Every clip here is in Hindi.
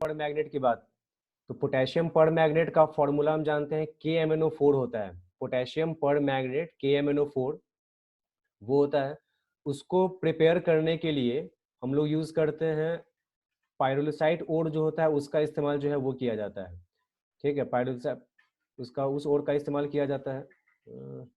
पर मैग्नेट की बात, तो पोटेशियम पर मैग्नेट का फॉर्मूला हम जानते हैं KMnO4 होता है। पोटेशियम पर मैग्नेट KMnO4 वो होता है। उसको प्रिपेयर करने के लिए हम लोग यूज करते हैं पायरोलिसाइट ओर जो होता है उसका इस्तेमाल जो है वो किया जाता है। ठीक है, पायरोलिसाइट उसका उस ओर का इस्तेमाल किया जाता है।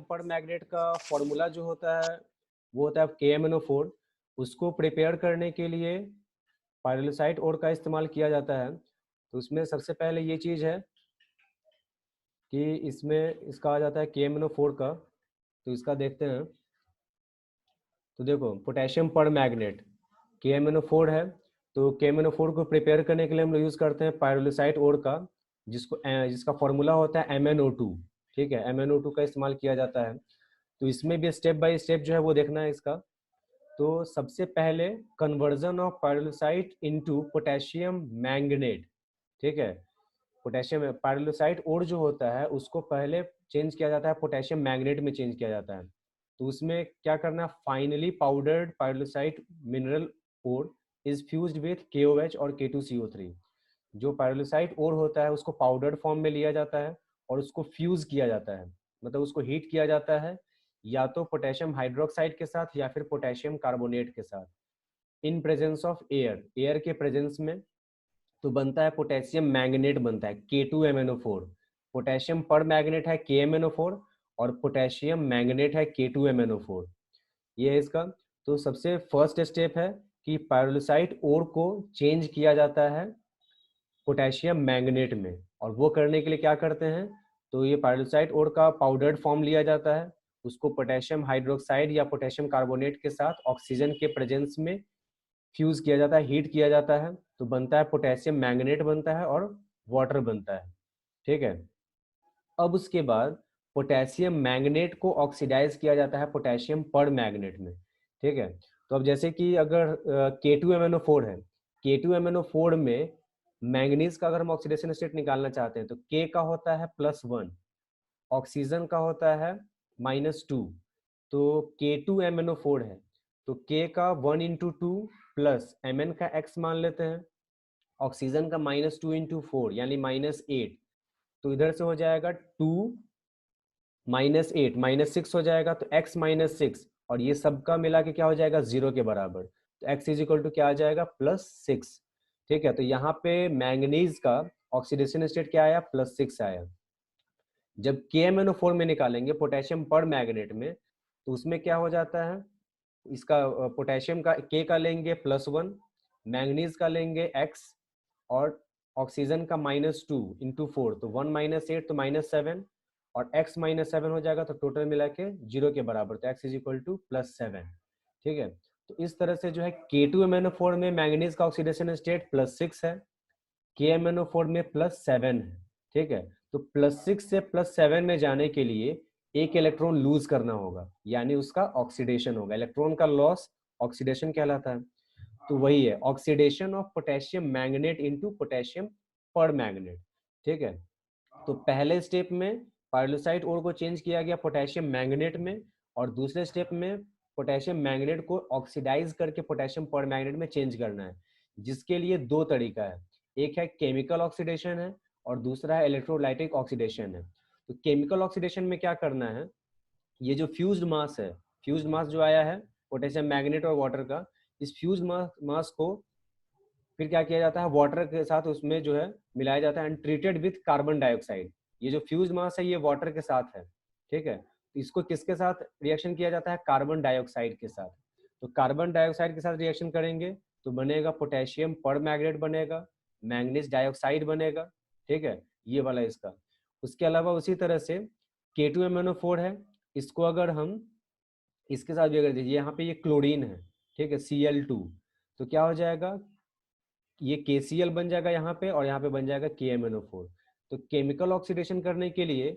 पर मैग्नेट का फॉर्मूला जो होता है वो होता है KMnO4। उसको प्रिपेयर करने के लिए पायरोलिसाइट ओर का इस्तेमाल किया जाता है। तो उसमें सबसे पहले ये चीज़ है कि इसमें इसका आ जाता है KMnO4 का। तो इसका देखते हैं। तो देखो पोटेशियम पर मैग्नेट KMnO4 है। तो KMnO4 को प्रिपेयर करने के लिए हम लोग यूज़ करते हैं पायरोलिसाइट ओर का, जिसका फॉर्मूला होता है MnO2। ठीक है, MnO2 का इस्तेमाल किया जाता है। तो इसमें भी स्टेप बाय स्टेप जो है वो देखना है इसका। तो सबसे पहले conversion of pyrolusite into potassium manganate. ठीक है, पोटेशियम पायरोलिसाइट ओर जो होता है उसको पहले चेंज किया जाता है, पोटेशियम मैंगनेट में चेंज किया जाता है। तो उसमें क्या करना, finally powdered pyrolusite mineral ore is fused with KOH और K2CO3। जो पायरोलिसाइट ओर होता है उसको पाउडर्ड फॉर्म में लिया जाता है और उसको फ्यूज किया जाता है, मतलब उसको हीट किया जाता है या तो पोटेशियम हाइड्रोक्साइड के साथ या फिर पोटेशियम कार्बोनेट के साथ, in presence of air, air के प्रेजेंस में। तो बनता है पोटेशियम मैंगनेट, बनता है K2MnO4। पोटेशियम पर मैग्नेट है KMnO4 और पोटेशियम मैंगनेट है K2MnO4। ये है इसका। तो सबसे फर्स्ट स्टेप है कि पायरोलिसाइट ओर को चेंज किया जाता है पोटेशियम मैंगनेट में। और वो करने के लिए क्या करते हैं, तो ये पायरोलिसाइट ओर का पाउडर्ड फॉर्म लिया जाता है, उसको पोटेशियम हाइड्रोक्साइड या पोटेशियम कार्बोनेट के साथ ऑक्सीजन के प्रेजेंस में फ्यूज किया जाता है, हीट किया जाता है। तो बनता है पोटेशियम मैंगनेट बनता है और वाटर बनता है। ठीक है, अब उसके बाद पोटेशियम मैंगनेट को ऑक्सीडाइज किया जाता है पोटेशियम पर मैग्नेट में। ठीक है, तो अब जैसे कि अगर K2MnO4 है, K2MnO4 में मैंगनीज का अगर हम ऑक्सीडेशन स्टेट निकालना चाहते हैं तो K का होता है +1, ऑक्सीजन का होता है -2। तो K2MnO4 है तो K का 1 × 2 प्लस Mn का x मान लेते हैं, ऑक्सीजन का -2 × 4 यानी -8। तो इधर से हो जाएगा 2 -8 -6 हो जाएगा, तो x -6 और ये सबका मिला के क्या हो जाएगा 0 के बराबर। तो x इज इक्वल टू क्या आ जाएगा +6। ठीक है, तो यहाँ पे मैंगनीज का ऑक्सीडेशन स्टेट क्या आया +6 आया। जब KMnO4 में निकालेंगे पोटेशियम पर मैग्नेट में, तो उसमें क्या हो जाता है, इसका पोटेशियम का K का लेंगे +1, मैंगनीज का लेंगे x और ऑक्सीजन का -2 × 4, तो 1 - 8 तो -7 और x -7 हो जाएगा, तो टोटल मिला के 0 के बराबर, तो x इज इक्वल टू +7। ठीक है, तो इस तरह से जो है K2MnO4 में मैंगनीज का ऑक्सीडेशन स्टेट +6 है, KMnO4 में +7 है। ठीक है, तो +6 से +7 में जाने के लिए एक इलेक्ट्रॉन लूज करना होगा, यानी उसका ऑक्सीडेशन होगा। इलेक्ट्रॉन का लॉस ऑक्सीडेशन कहलाता है। तो वही है oxidation of potassium manganate into potassium पर मैग्नेट। ठीक है, तो पहले स्टेप में पायरोलिसाइट ओर को चेंज किया गया पोटेशियम मैंगनेट में, और दूसरे स्टेप में पोटेशियम मैंगनेट को ऑक्सीडाइज करके पोटेशियम पर मैग्नेट में चेंज करना है, जिसके लिए दो तरीका है, एक है केमिकल ऑक्सीडेशन है और दूसरा है इलेक्ट्रोलाइटिक ऑक्सीडेशन है। तो केमिकल ऑक्सीडेशन में क्या करना है, ये जो फ्यूज्ड मास है, फ्यूज्ड मास जो आया है पोटेशियम मैग्नेट और वाटर का, इस फ्यूज्ड मास को फिर क्या किया जाता है, वाटर के साथ उसमें जो है मिलाया जाता है and treated with carbon dioxide. ये जो फ्यूज मास है ये वाटर के साथ है। ठीक है, तो इसको किसके साथ रिएक्शन किया जाता है, कार्बन डाइऑक्साइड के साथ। तो कार्बन डाइऑक्साइड के साथ रिएक्शन करेंगे तो बनेगा पोटेशियम पर मैग्नेट बनेगा, मैंगनीज डाइऑक्साइड बनेगा। ठीक है, ये वाला इसका। उसके अलावा उसी तरह से K2MnO4 है, इसको अगर हम इसके साथ भी अगर दीजिए, यहाँ पे ये क्लोरीन है, ठीक है Cl2, तो क्या हो जाएगा, ये KCl बन जाएगा यहाँ पे और यहाँ पे बन जाएगा KMnO4। तो केमिकल ऑक्सीडेशन करने के लिए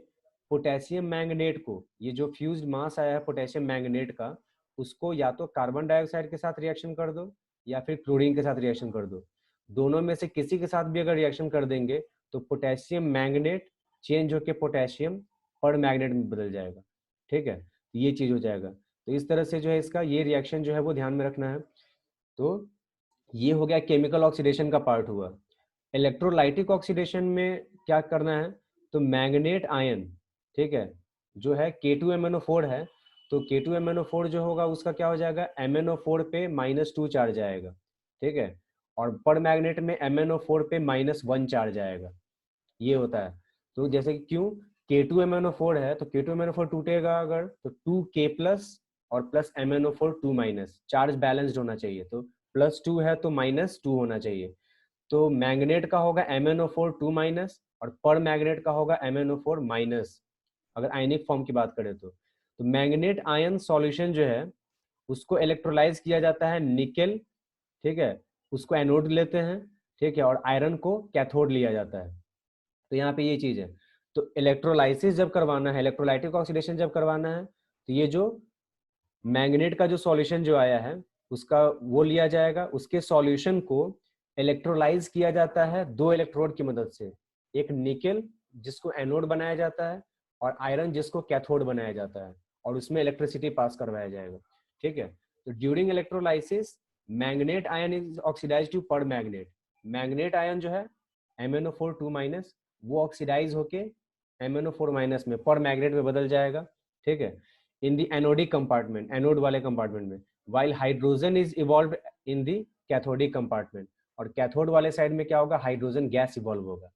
पोटेशियम मैंगनेट को, ये जो फ्यूज्ड मास आया है पोटेशियम मैंगनेट का, उसको या तो कार्बन डाइऑक्साइड के साथ रिएक्शन कर दो या फिर क्लोरीन के साथ रिएक्शन कर दो। दोनों में से किसी के साथ भी अगर रिएक्शन कर देंगे तो पोटेशियम मैंगनेट चेंज होकर पोटेशियम पर मैग्नेट में बदल जाएगा। ठीक है, ये चीज हो जाएगा। तो इस तरह से जो है इसका ये रिएक्शन जो है वो ध्यान में रखना है। तो ये हो गया केमिकल ऑक्सीडेशन का पार्ट हुआ। इलेक्ट्रोलाइटिक ऑक्सीडेशन में क्या करना है, तो मैंगनेट आयन, ठीक है, जो है K2MnO4 है, तो K2MnO4 जो होगा उसका क्या हो जाएगा, MnO4 पे -2 चार्ज आएगा। ठीक है, और पर मैग्नेट में MnO4 पे -1 चार्ज आएगा। ये होता है। तो जैसे कि क्यों, K2MnO4 है तो K2MnO4 टूटेगा अगर तो 2K प्लस और plus MnO4 2 minus, charge balanced होना चाहिए। तो +2 है तो -2 होना चाहिए। तो मैग्नेट का होगा MnO4 2 माइनस और पर मैग्नेट का होगा MnO4 माइनस, अगर आयनिक फॉर्म की बात करें तो मैग्नेट आयन सॉल्यूशन जो है उसको इलेक्ट्रोलाइज किया जाता है निकेल, ठीक है, उसको एनोड लेते हैं, ठीक है, और आयरन को कैथोड लिया जाता है। तो यहाँ पे ये चीज है। तो इलेक्ट्रोलाइसिस जब करवाना है, इलेक्ट्रोलाइटिक ऑक्सीडेशन जब करवाना है, तो ये जो मैग्नेट का जो सॉल्यूशन जो आया है उसका वो लिया जाएगा, उसके सॉल्यूशन को इलेक्ट्रोलाइज किया जाता है दो इलेक्ट्रोड की मदद से, एक निकेल जिसको एनोड बनाया जाता है और आयरन जिसको कैथोड बनाया जाता है, और उसमें इलेक्ट्रिसिटी पास करवाया जाएगा। ठीक है, तो during electrolysis manganate ion is oxidised to permanganate. Manganate ion जो है MnO4 2 माइनस वो ऑक्सीडाइज होके MnO4 माइनस में पर मैग्नेट में बदल जाएगा। ठीक है, इन दी एनोडिक कंपार्टमेंट, एनोड वाले कंपार्टमेंट में, while hydrogen is evolve in the cathodic compartment, और कैथोड वाले साइड में क्या होगा, हाइड्रोजन गैस इवॉल्व होगा।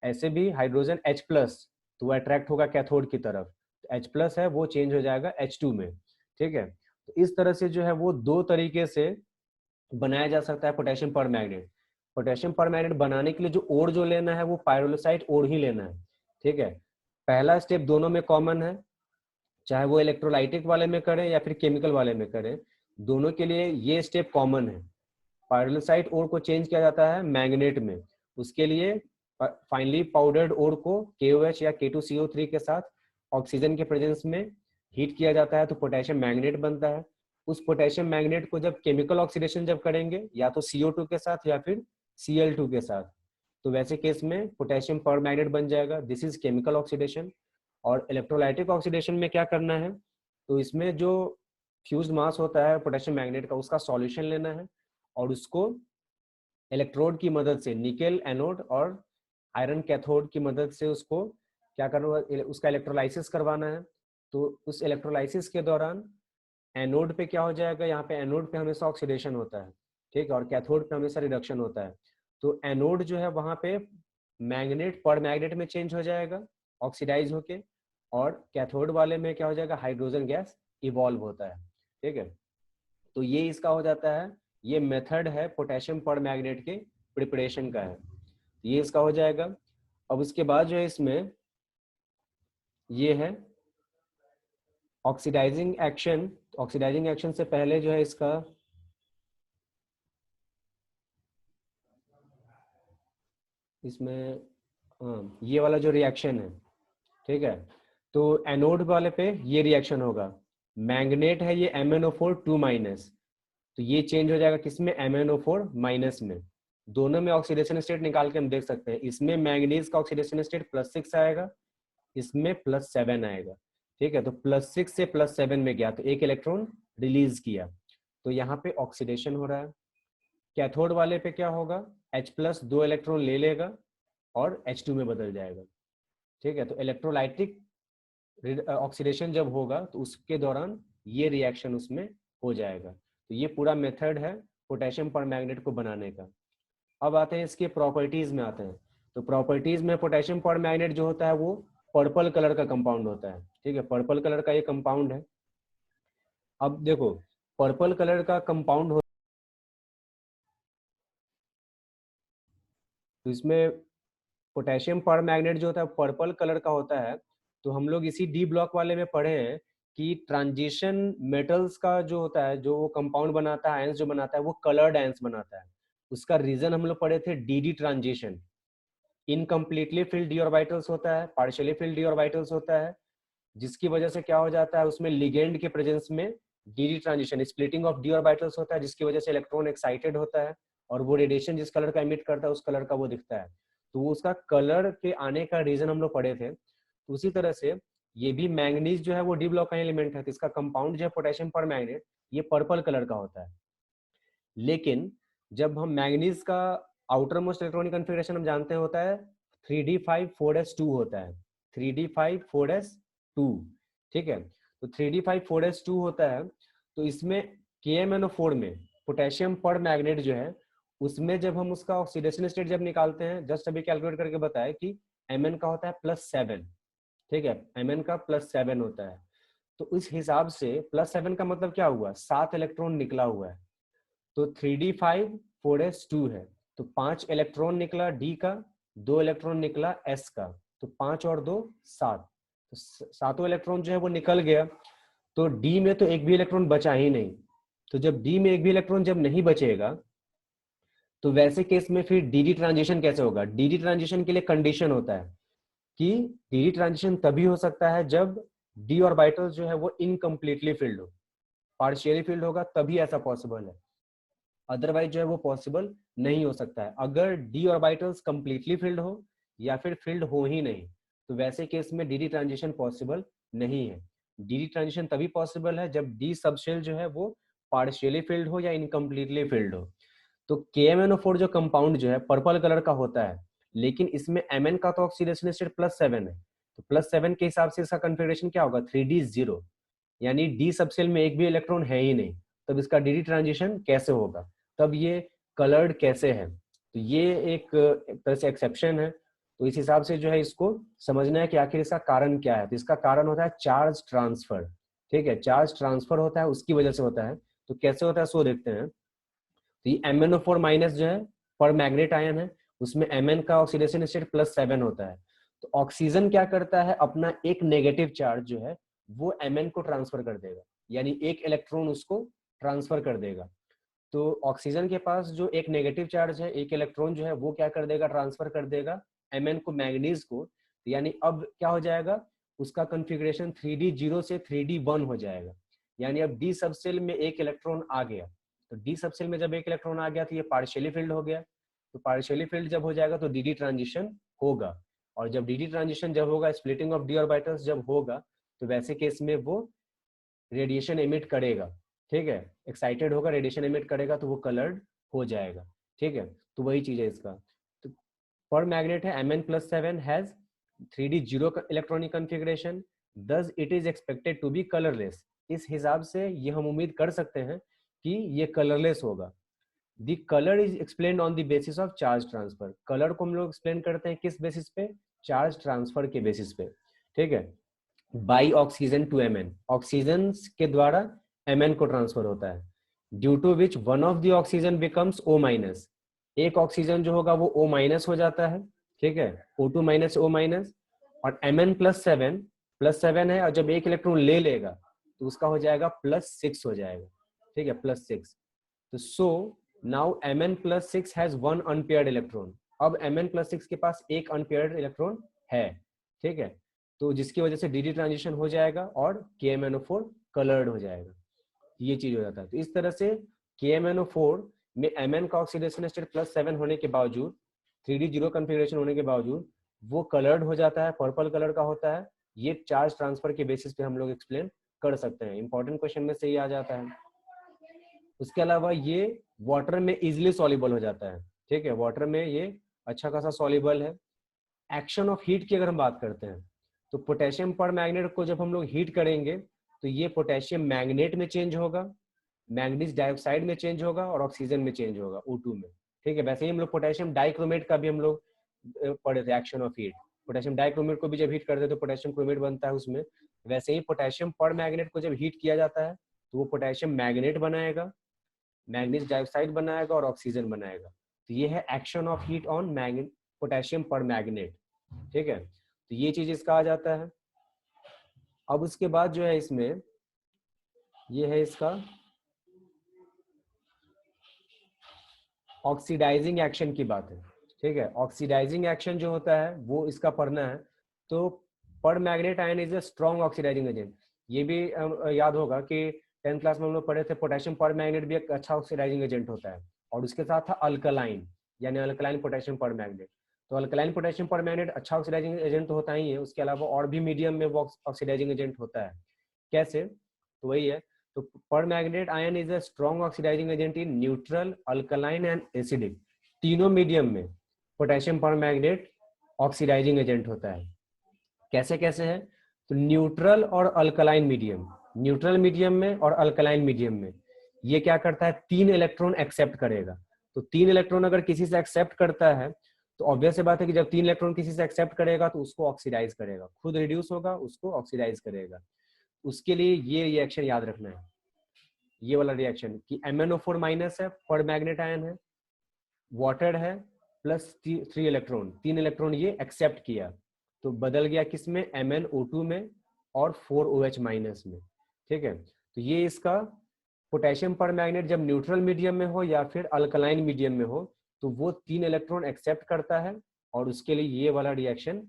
ऐसे भी हाइड्रोजन H प्लस तो वो अट्रैक्ट होगा कैथोड की तरफ, तो H प्लस है वो चेंज हो जाएगा H2 में। ठीक है, तो इस तरह से जो है वो दो तरीके से बनाया जा सकता है पोटेशियम पर मैग्नेट। पोटेशियम पर मैग्नेट बनाने के लिए जो ओर जो लेना है वो पायरोलोसाइट ओर ही लेना है। ठीक है, पहला स्टेप दोनों में कॉमन है, चाहे वो इलेक्ट्रोलाइटिक वाले में करें या फिर केमिकल वाले में करें, दोनों के लिए ये स्टेप कॉमन है। पायरोलोसाइट ओर को चेंज किया जाता है मैग्नेट में, उसके लिए फाइनली पाउडर्ड ओर को KOH या K2CO3 के साथ ऑक्सीजन के प्रेजेंस में हीट किया जाता है तो पोटेशियम मैग्नेट बनता है। उस पोटेशियम मैग्नेट को जब केमिकल ऑक्सीडेशन जब करेंगे या तो CO2 के साथ या फिर Cl2 के साथ, तो वैसे केस में पोटेशियम पर मैग्नेट बन जाएगा। This is chemical oxidation. और इलेक्ट्रोलाइटिक ऑक्सीडेशन में क्या करना है, तो इसमें जो फ्यूज्ड मास होता है पोटेशियम मैग्नेट का उसका सॉल्यूशन लेना है और उसको इलेक्ट्रोड की मदद से, निकेल एनोड और आयरन कैथोड की मदद से उसको क्या करना होगा, उसका इलेक्ट्रोलाइसिस करवाना है। तो उस इलेक्ट्रोलाइसिस के दौरान एनोड पे क्या हो जाएगा, यहाँ पे एनोड पे हमेशा ऑक्सीडेशन होता है, ठीक है, और कैथोड पे हमेशा रिडक्शन होता है। तो एनोड जो है वहाँ पे मैग्नेट पर मैग्नेट में चेंज हो जाएगा ऑक्सीडाइज होके, और कैथोड वाले में क्या हो जाएगा, हाइड्रोजन गैस इवॉल्व होता है। ठीक है, तो ये इसका हो जाता है, ये मेथड है पोटेशियम पर मैग्नेट के प्रिपरेशन का है, ये इसका हो जाएगा। अब उसके बाद जो है इसमें ये है ऑक्सीडाइजिंग एक्शन। ऑक्सीडाइजिंग एक्शन से पहले जो है इसका इसमें ये वाला जो रिएक्शन है, ठीक है, तो एनोड वाले पे ये रिएक्शन होगा, मैग्नेट है ये MnO4 2 माइनस, तो ये चेंज हो जाएगा किसमें, MnO4 माइनस में। दोनों में ऑक्सीडेशन स्टेट निकाल के हम देख सकते हैं, इसमें मैंगनीज का ऑक्सीडेशन स्टेट +6 आएगा, इसमें +7 आएगा। ठीक है, तो +6 से +7 में गया तो एक इलेक्ट्रॉन रिलीज किया, तो यहाँ पे ऑक्सीडेशन हो रहा है। कैथोड वाले पे क्या होगा, H प्लस 2 इलेक्ट्रॉन ले लेगा और H2 में बदल जाएगा। ठीक है, तो इलेक्ट्रोलाइटिक ऑक्सीडेशन जब होगा तो उसके दौरान ये रिएक्शन उसमें हो जाएगा। तो ये पूरा मेथड है पोटेशियम पर मैग्नेट को बनाने का। अब आते हैं इसके प्रॉपर्टीज में आते हैं। तो प्रॉपर्टीज में पोटेशियम पर मैग्नेट जो होता है वो पर्पल कलर का कंपाउंड होता है। ठीक है, पर्पल कलर का ये कंपाउंड है। अब देखो पर्पल कलर का कंपाउंड हो, तो इसमें पोटेशियम पर मैग्नेट जो होता है पर्पल कलर का होता है। तो हम लोग इसी डी ब्लॉक वाले में पढ़े हैं कि ट्रांजिशन मेटल्स का जो होता है, जो वो कंपाउंड बनाता है, आयंस जो बनाता है वो कलर्ड आयंस बनाता है। उसका रीजन हम लोग पढ़े थे DD transition. Incompletely field D orbitals होता है, पार्शियली फिल्ड डी ऑर्बिटल्स होता है, जिसकी वजह से क्या हो जाता है उसमें लिगेंड के प्रेजेंस में D transition, splitting of D orbitals होता है, जिसकी वजह से इलेक्ट्रॉन एक्साइटेड होता है और वो रेडिएशन जिस कलर का इमिट करता है उस कलर का वो दिखता है। तो उसका कलर के आने का रीजन हम लोग पढ़े थे। तो उसी तरह से ये भी मैंगनीज जो है वो डी ब्लॉक एलिमेंट है, तो इसका कंपाउंड जो है पोटेशियम पर मैग्नेट ये पर्पल कलर का होता है। लेकिन जब हम मैंगनीज का आउटर मोस्ट इलेक्ट्रॉनिक कन्फिगरेशन हम जानते हैं होता है 3d5 4s2 होता है, 3d5 4s2, ठीक है। तो 3d5 4s2 होता है। तो इसमें KMnO4 में पोटेशियम पर मैग्नेट जो है उसमें जब हम उसका ऑक्सीडेशन स्टेट जब निकालते हैं, जस्ट अभी कैलकुलेट करके बताया कि Mn का होता है +7, ठीक है, Mn का +7 होता है। तो इस हिसाब से +7 का मतलब क्या हुआ, 7 इलेक्ट्रॉन निकला हुआ है। तो 3d5 4s2 है, तो 5 इलेक्ट्रॉन निकला D का, 2 इलेक्ट्रॉन निकला S का, तो 5 और 2 7, तो सातों इलेक्ट्रॉन जो है वो निकल गया। तो D में तो एक भी इलेक्ट्रॉन बचा ही नहीं। तो जब D में एक भी इलेक्ट्रॉन जब नहीं बचेगा तो वैसे केस में फिर DD ट्रांजिशन कैसे होगा। DD ट्रांजिशन के लिए कंडीशन होता है कि DD ट्रांजिशन तभी हो सकता है जब D ऑर्बिटल जो है वो इनकम्प्लीटली फिल्ड हो, पार्शियली फिल्ड होगा तभी ऐसा पॉसिबल है, अदरवाइज जो है वो पॉसिबल नहीं हो सकता है। अगर D ऑर्बिटल्स कंप्लीटली फिल्ड हो या फिर फिल्ड हो ही नहीं तो वैसे केस में DD ट्रांजिशन पॉसिबल नहीं है। DD ट्रांजिशन तभी पॉसिबल है जब D सबशेल जो है वो पार्शियली फिल्ड हो या इनकम्प्लीटली फिल्ड हो। तो KMnO4 जो कंपाउंड जो है पर्पल कलर का होता है, लेकिन इसमें Mn का तो ऑक्सीडेशन स्टेट +7 है, तो +7 के हिसाब से इसका कन्फिगरेशन क्या होगा 3d0, यानी D सबसेल में एक भी इलेक्ट्रॉन है ही नहीं। तब इसका DD ट्रांजिशन कैसे होगा, तब ये कलर्ड कैसे है। तो ये एक तरह से एक्सेप्शन है। तो इस हिसाब से जो है इसको समझना है कि आखिर इसका कारण क्या है। तो इसका कारण होता है चार्ज ट्रांसफर, ठीक है, चार्ज ट्रांसफर होता है उसकी वजह से होता है। तो कैसे होता है सो देखते हैं। तो ये MnO4- जो है पर मैग्नेट आयन है, उसमें Mn का ऑक्सीडेशन स्टेट +7 होता है। तो ऑक्सीजन क्या करता है, अपना एक नेगेटिव चार्ज जो है वो Mn को ट्रांसफर कर देगा, यानी एक इलेक्ट्रॉन उसको ट्रांसफर कर देगा। तो ऑक्सीजन के पास जो एक नेगेटिव चार्ज है, एक इलेक्ट्रॉन जो है वो क्या कर देगा, ट्रांसफर कर देगा Mn को मैग्नीज को। यानी अब क्या हो जाएगा, उसका कॉन्फ़िगरेशन 3d0 से 3d1 हो जाएगा। यानी अब D सबसेल में एक इलेक्ट्रॉन आ गया, तो D सबसेल में जब एक इलेक्ट्रॉन आ गया तो ये पार्शियली फिल्ड हो गया। तो पार्शियली फिल्ड जब हो जाएगा तो DD ट्रांजिशन होगा, और जब DD ट्रांजिशन जब होगा, स्प्लिटिंग ऑफ D ऑर्बिटल्स जब होगा, तो वैसे केस में वो रेडिएशन एमिट करेगा, ठीक है, एक्साइटेड होगा, रेडिएशन एमिट करेगा तो वो कलर्ड हो जाएगा, ठीक है। तो वही चीज है इसका। तो पर मैग्नेट है Mn+7 has 3d0 electronic configuration, thus it is expected to be colorless। इस हिसाब से ये हम उम्मीद कर सकते हैं कि ये कलरलेस होगा। The colour is explained on the basis of charge transfer. Colour को हम लोग एक्सप्लेन करते हैं किस बेसिस पे, चार्ज ट्रांसफर के बेसिस पे, ठीक है। By oxygen to Mn, oxygen के द्वारा Mn को ट्रांसफर होता है, due to which one of the oxygen becomes O-, एक ऑक्सीजन जो होगा वो O- हो जाता है, ठीक है, O2- O-, और Mn+7 है, और जब एक इलेक्ट्रॉन ले लेगा तो उसका हो जाएगा +6 हो जाएगा, ठीक है, +6। तो so now Mn+6 has 1 unpaired electron. अब Mn+6 के पास एक अनपेयर्ड इलेक्ट्रॉन है, ठीक है, तो जिसकी वजह से DD ट्रांजिशन हो जाएगा और KMnO4 कलर्ड हो जाएगा, ये चीज हो जाता है। तो इस तरह से KMnO4 में Mn का ऑक्सीडेशन स्टेट +7 होने के बावजूद, 3d0 कॉन्फ़िगरेशन होने के बावजूद वो कलर्ड हो जाता है, पर्पल कलर का होता है। ये चार्ज ट्रांसफर के बेसिस पे हम लोग एक्सप्लेन कर सकते हैं, इंपॉर्टेंट क्वेश्चन में से ये आ जाता है। उसके अलावा ये वाटर में इजिली सॉल्युबल हो जाता है, ठीक है, वाटर में ये अच्छा खासा सॉल्युबल है। एक्शन ऑफ हीट की अगर हम बात करते हैं तो पोटेशियम पर मैग्नेट को जब हम लोग हीट करेंगे तो ये पोटेशियम मैग्नेट में चेंज होगा, मैग्नीज डाइऑक्साइड में चेंज होगा और ऑक्सीजन में चेंज होगा O2 में, ठीक है। वैसे ही हम लोग पोटेशियम डाइक्रोमेट का भी हम लोग पढ़े थे, action of heat. Potassium dichromate को भी जब हीट करते हैं तो पोटेशियम क्रोमेट बनता है उसमें। वैसे ही पोटेशियम पर मैग्नेट को जब हीट किया जाता है तो वो पोटेशियम मैग्नेट बनाएगा, मैग्नीज डाइऑक्साइड बनाएगा और ऑक्सीजन बनाएगा। तो ये है action of heat on potassium पर मैग्नेट, ठीक है। तो ये चीज इसका आ जाता है। अब उसके बाद जो है इसमें ये है इसका ऑक्सीडाइजिंग एक्शन की बात है। ठीक है। ऑक्सीडाइजिंग एक्शन जो होता है वो इसका पढ़ना है। तो permanganate ion is a strong oxidising agent. ये भी याद होगा कि 10th क्लास में हम लोग पढ़े थे पोटेशियम पर मैग्नेट भी एक अच्छा ऑक्सीडाइजिंग एजेंट होता है। और उसके साथ था अल्कलाइन, यानी अल्कलाइन पोटेशियम पर मैग्नेट। तो अल्कलाइन पोटेशियम पर मैग्नेट अच्छा ऑक्सीडाइजिंग एजेंट तो होता ही है, उसके अलावा और भी मीडियम में वो ऑक्सीडाइजिंग एजेंट होता है। कैसे? तो वही है। तो permanganate ion is a strong oxidising agent in neutral, alkaline and acidic. तीनों मीडियम में potassium permanganate oxidising agent होता है। कैसे कैसे है? तो न्यूट्रल और अल्कलाइन मीडियम, न्यूट्रल मीडियम में और अल्कलाइन मीडियम में ये क्या करता है, 3 इलेक्ट्रॉन एक्सेप्ट करेगा। तो 3 इलेक्ट्रॉन अगर किसी से एक्सेप्ट करता है तो ऑब्वियस सी बात है कि जब 3 इलेक्ट्रॉन किसी से एक्सेप्ट करेगा तो उसको ऑक्सीडाइज करेगा, खुद रिड्यूस होगा उसको ऑक्सीडाइज करेगा। उसके लिए ये रिएक्शन याद रखना है, ये वाला रिएक्शन कि MnO4 माइनस है, पर मैग्नेट आयन है, वाटर है, प्लस 3 इलेक्ट्रॉन, 3 इलेक्ट्रॉन ये एक्सेप्ट किया तो बदल गया किस में, MnO2 में और 4OH माइनस में। ठीक है। तो ये इसका पोटेशियम पर मैग्नेट जब न्यूट्रल मीडियम में हो या फिर अल्कलाइन मीडियम में हो तो वो 3 इलेक्ट्रॉन एक्सेप्ट करता है और उसके लिए ये वाला रिएक्शन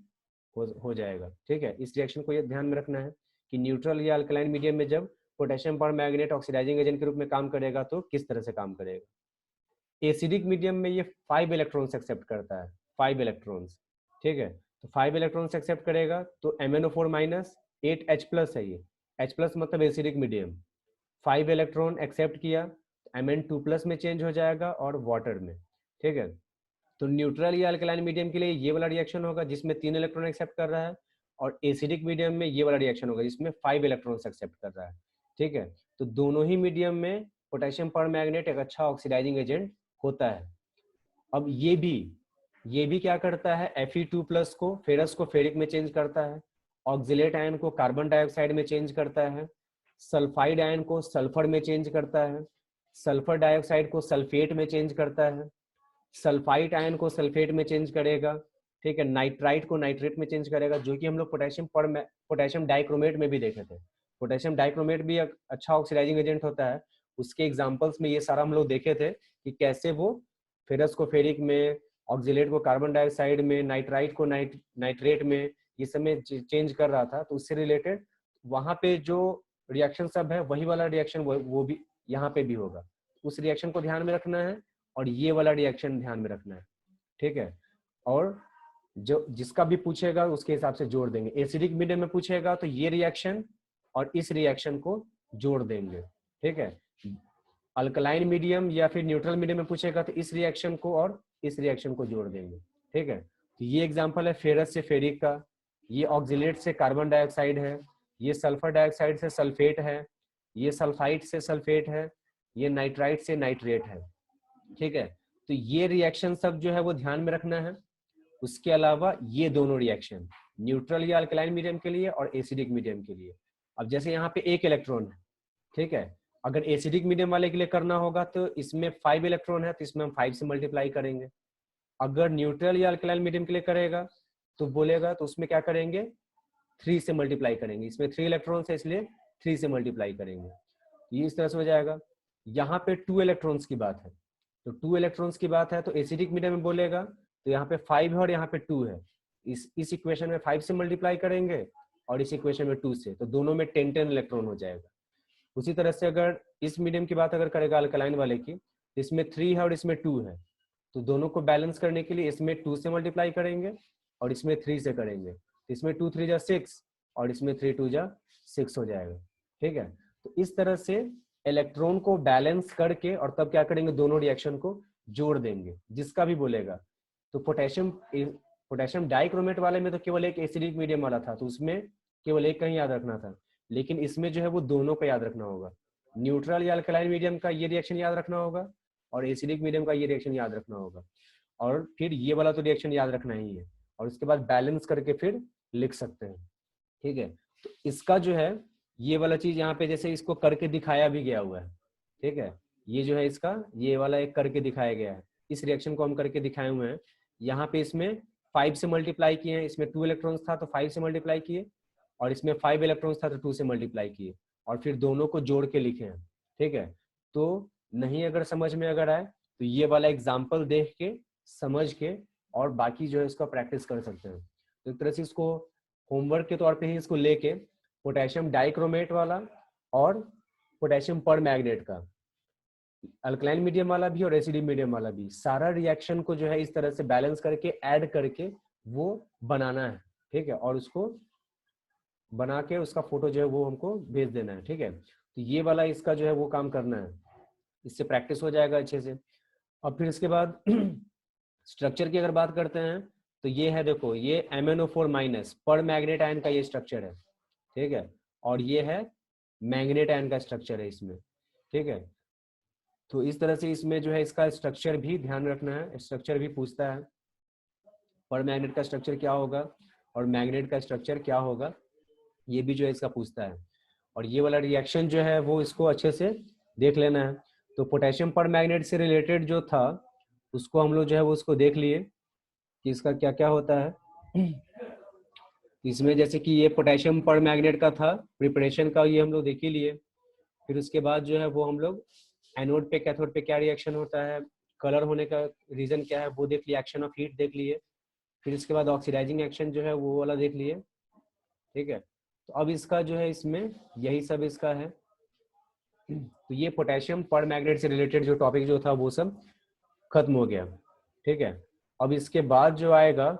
हो जाएगा। ठीक है। इस रिएक्शन को ये ध्यान में रखना है कि न्यूट्रल या अल्कलाइन मीडियम में जब potassium permanganate oxidising agent के रूप में काम करेगा तो किस तरह से काम करेगा। एसिडिक मीडियम में ये 5 इलेक्ट्रॉन्स एक्सेप्ट करता है, 5 इलेक्ट्रॉन्स। ठीक है। तो 5 इलेक्ट्रॉन्स एक्सेप्ट करेगा तो MnO4 माइनस 8H प्लस है ये, H प्लस मतलब एसिडिक मीडियम। 5 इलेक्ट्रॉन एक्सेप्ट किया Mn2 प्लस में चेंज हो जाएगा और वाटर में। ठीक है। तो न्यूट्रल या अल्कलाइन मीडियम के लिए ये वाला रिएक्शन होगा जिसमें 3 इलेक्ट्रॉन एक्सेप्ट कर रहा है, और एसिडिक मीडियम में ये वाला रिएक्शन होगा जिसमें 5 इलेक्ट्रॉन्स एक्सेप्ट कर रहा है। ठीक है। तो दोनों ही मीडियम में पोटेशियम पर मैग्नेट एक अच्छा ऑक्सीडाइजिंग एजेंट होता है। अब ये भी क्या करता है, Fe2 प्लस को फेरस को फेरिक में चेंज करता है, ऑक्जिलेट आयन को कार्बन डाइऑक्साइड में चेंज करता है, सल्फाइड आयन को सल्फर में चेंज करता है, सल्फर डाइऑक्साइड को सल्फेट में चेंज करता है, सल्फाइड आयन को सल्फेट में चेंज करेगा। ठीक है। नाइट्राइट को नाइट्रेट में चेंज करेगा, जो कि हम लोग पोटेशियम डाइक्रोमेट में भी देखे थे। पोटेशियम डाइक्रोमेट भी एक अच्छा ऑक्सीडाइजिंग एजेंट होता है। उसके एग्जांपल्स में ये सारा हम लोग देखे थे कि कैसे वो फेरस को फेरिक में, ऑक्जिलेट को कार्बन डाइऑक्साइड में, नाइट्राइट को नाइट्रेट में, ये सब में चेंज कर रहा था। तो उससे रिलेटेड वहां पे जो रिएक्शन सब है वही वाला रिएक्शन वो भी यहाँ पे भी होगा। उस रिएक्शन को ध्यान में रखना है और ये वाला रिएक्शन ध्यान में रखना है। ठीक है। और जो जिसका भी पूछेगा उसके हिसाब से जोड़ देंगे। एसिडिक मीडियम में पूछेगा तो ये रिएक्शन और इस रिएक्शन को जोड़ देंगे। ठीक है। अल्कलाइन मीडियम या फिर न्यूट्रल मीडियम में पूछेगा तो इस रिएक्शन को और इस रिएक्शन को जोड़ देंगे। ठीक है। तो ये एग्जांपल है फेरस से फेरिक का, ये ऑक्जिलेट से कार्बन डाइऑक्साइड है, ये सल्फर डाइऑक्साइड से सल्फेट है, ये सल्फाइड से सल्फेट है, ये नाइट्राइट से नाइट्रेट है। ठीक है। तो ये रिएक्शन सब जो है वो ध्यान में रखना है। उसके अलावा ये दोनों रिएक्शन न्यूट्रल या अल्कलाइन मीडियम के लिए और एसिडिक मीडियम के लिए। अब जैसे यहाँ पे 1 इलेक्ट्रॉन है, ठीक है, अगर एसिडिक मीडियम वाले के लिए करना होगा तो इसमें 5 इलेक्ट्रॉन है तो इसमें हम 5 से मल्टीप्लाई करेंगे। अगर न्यूट्रल या अल्कलाइन मीडियम के लिए करेगा तो बोलेगा तो उसमें क्या करेंगे, 3 से मल्टीप्लाई करेंगे। इसमें 3 इलेक्ट्रॉन है इसलिए 3 से मल्टीप्लाई करेंगे। ये इस तरह से हो जाएगा। यहाँ पे 2 इलेक्ट्रॉन्स की बात है, तो 2 इलेक्ट्रॉन्स की बात है तो एसिडिक मीडियम में बोलेगा तो यहाँ पे 5 है और यहाँ पे 2 है। इस इक्वेशन में 5 से मल्टीप्लाई करेंगे और इस इक्वेशन में 2 से, तो दोनों में 10 इलेक्ट्रॉन हो जाएगा। उसी तरह से अगर इस मीडियम की बात अगर करेगा अल्कलाइन वाले की, इसमें 3 है और इसमें 2 है, तो दोनों को बैलेंस करने के लिए इसमें 2 से मल्टीप्लाई करेंगे और इसमें 3 से करेंगे। इसमें 2 3 जा 6 और इसमें 3 2 जा 6 हो जाएगा। ठीक है। तो इस तरह से इलेक्ट्रॉन को बैलेंस करके और तब क्या करेंगे, दोनों रिएक्शन को जोड़ देंगे जिसका भी बोलेगा। तो पोटेशियम डाइक्रोमेट वाले में तो केवल एक एसिडिक मीडियम वाला था तो उसमें केवल एक कहीं याद रखना था, लेकिन इसमें जो है वो दोनों का याद रखना होगा। न्यूट्रल या अल्कलाइन मीडियम का ये रिएक्शन याद रखना होगा और एसिडिक मीडियम का ये रिएक्शन याद रखना होगा, और फिर ये वाला तो रिएक्शन याद रखना ही है, और उसके बाद बैलेंस करके फिर लिख सकते हैं। ठीक है। तो इसका जो है ये वाला चीज यहाँ पे जैसे इसको करके दिखाया भी गया हुआ है। ठीक है। ये जो है इसका ये वाला एक करके दिखाया गया है, इस रिएक्शन को हम करके दिखाए हुए हैं। यहाँ पे इसमें 5 से मल्टीप्लाई किए हैं, इसमें 2 इलेक्ट्रॉन्स था तो 5 से मल्टीप्लाई किए, और इसमें 5 इलेक्ट्रॉन्स था तो 2 से मल्टीप्लाई किए, और फिर दोनों को जोड़ के लिखे हैं। ठीक है। तो नहीं अगर समझ में अगर आए तो ये वाला एग्जाम्पल देख के समझ के और बाकी जो है इसका प्रैक्टिस कर सकते हैं। तो एक तरह से इसको होमवर्क के तौर पे ही इसको लेके पोटेशियम डाइक्रोमेट वाला और पोटेशियम पर मैग्नेट का, अल्कलाइन मीडियम वाला भी और एसिडिक मीडियम वाला भी, सारा रिएक्शन को जो है इस तरह से बैलेंस करके ऐड करके वो बनाना है, ठीक है, और उसको बना के उसका फोटो जो है वो हमको भेज देना है, ठीक है। तो ये वाला इसका जो है वो काम करना है, इससे प्रैक्टिस हो जाएगा अच्छे से। और फिर इसके बाद स्ट्रक्चर की अगर बात करते हैं तो ये है, देखो ये MnO4 माइनस पर मैग्नेट आयन का ये स्ट्रक्चर है, ठीक है, और ये है मैग्नेट आयन का स्ट्रक्चर है इसमें, ठीक है। तो इस तरह से इसमें जो है इसका स्ट्रक्चर भी ध्यान रखना है, स्ट्रक्चर भी पूछता है, पर मैग्नेट का स्ट्रक्चर क्या होगा और मैग्नेट का स्ट्रक्चर क्या होगा, ये भी जो है इसका पूछता है। और ये वाला रिएक्शन जो है वो इसको अच्छे से देख लेना है। तो पोटेशियम पर मैग्नेट से रिलेटेड जो था उसको हम लोग जो है वो उसको देख लिए कि इसका क्या क्या होता है। इसमें जैसे कि ये पोटेशियम पर मैग्नेट का था, प्रिपरेशन का ये हम लोग देख ही लिए। फिर उसके बाद जो है वो हम लोग एनोड पे कैथोड पे क्या रिएक्शन होता है, कलर होने का रीजन क्या है वो देख लिया, एक्शन ऑफ हीट देख लिए। फिर इसके बाद ऑक्सीडाइजिंग एक्शन जो है वो वाला देख लिए, ठीक है। तो अब इसका जो है इसमें यही सब इसका है। तो ये पोटेशियम पर मैग्नेट से रिलेटेड जो टॉपिक जो था वो सब खत्म हो गया, ठीक है। अब इसके बाद जो आएगा